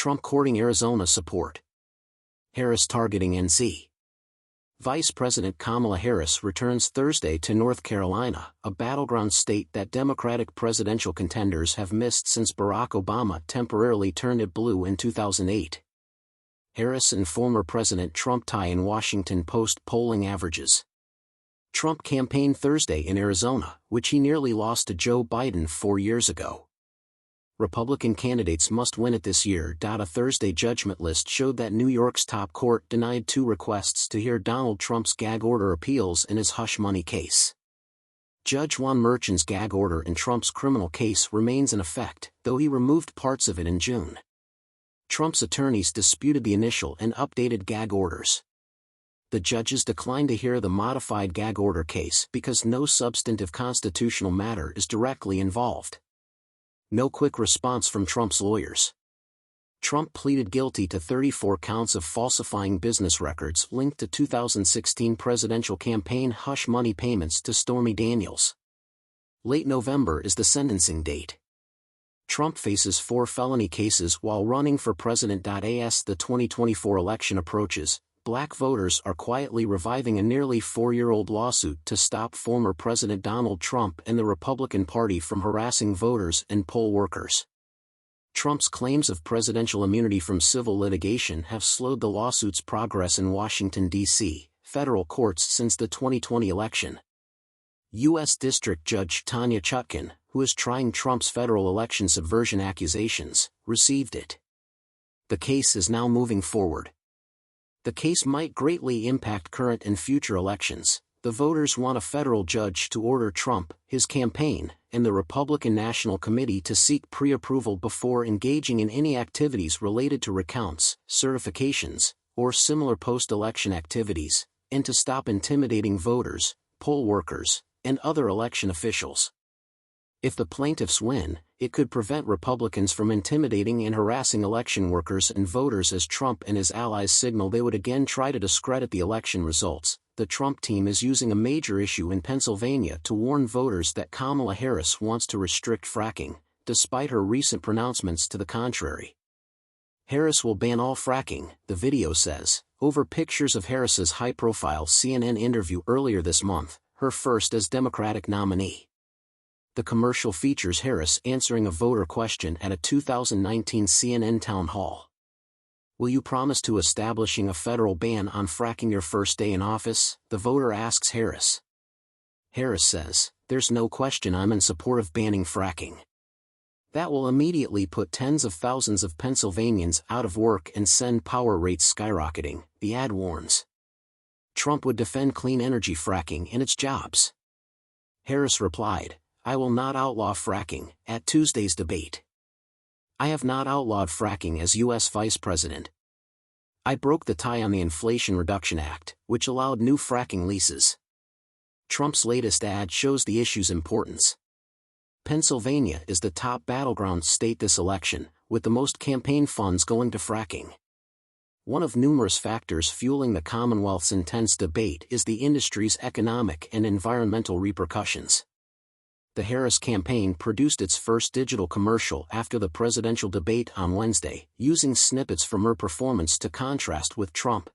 Trump courting Arizona support. Harris targeting NC. Vice President Kamala Harris returns Thursday to North Carolina, a battleground state that Democratic presidential contenders have missed since Barack Obama temporarily turned it blue in 2008. Harris and former President Trump tie in Washington Post polling averages. Trump campaigned Thursday in Arizona, which he nearly lost to Joe Biden 4 years ago. Republican candidates must win it this year. A Thursday judgment list showed that New York's top court denied 2 requests to hear Donald Trump's gag order appeals in his hush money case. Judge Juan Merchan's gag order in Trump's criminal case remains in effect, though he removed parts of it in June. Trump's attorneys disputed the initial and updated gag orders. The judges declined to hear the modified gag order case because no substantive constitutional matter is directly involved. No quick response from Trump's lawyers. Trump pleaded guilty to 34 counts of falsifying business records linked to 2016 presidential campaign hush money payments to Stormy Daniels. Late November is the sentencing date. Trump faces 4 felony cases while running for president. As the 2024 election approaches, Black voters are quietly reviving a nearly 4-year-old lawsuit to stop former President Donald Trump and the Republican Party from harassing voters and poll workers. Trump's claims of presidential immunity from civil litigation have slowed the lawsuit's progress in Washington, D.C., federal courts since the 2020 election. U.S. District Judge Tanya Chutkan, who is trying Trump's federal election subversion accusations, received it. The case is now moving forward. The case might greatly impact current and future elections. The voters want a federal judge to order Trump, his campaign, and the Republican National Committee to seek pre-approval before engaging in any activities related to recounts, certifications, or similar post-election activities, and to stop intimidating voters, poll workers, and other election officials. If the plaintiffs win, it could prevent Republicans from intimidating and harassing election workers and voters as Trump and his allies signal they would again try to discredit the election results. The Trump team is using a major issue in Pennsylvania to warn voters that Kamala Harris wants to restrict fracking, despite her recent pronouncements to the contrary. Harris will ban all fracking, the video says, over pictures of Harris's high-profile CNN interview earlier this month, her first as Democratic nominee. The commercial features Harris answering a voter question at a 2019 CNN town hall. "Will you promise to establishing a federal ban on fracking your first day in office?" the voter asks Harris. Harris says, "There's no question I'm in support of banning fracking. That will immediately put tens of thousands of Pennsylvanians out of work and send power rates skyrocketing," the ad warns. Trump would defend clean energy fracking and its jobs. Harris replied, "I will not outlaw fracking," at Tuesday's debate. "I have not outlawed fracking as U.S. Vice President. I broke the tie on the Inflation Reduction Act, which allowed new fracking leases." Trump's latest ad shows the issue's importance. Pennsylvania is the top battleground state this election, with the most campaign funds going to fracking. One of numerous factors fueling the Commonwealth's intense debate is the industry's economic and environmental repercussions. The Harris campaign produced its first digital commercial after the presidential debate on Wednesday, using snippets from her performance to contrast with Trump,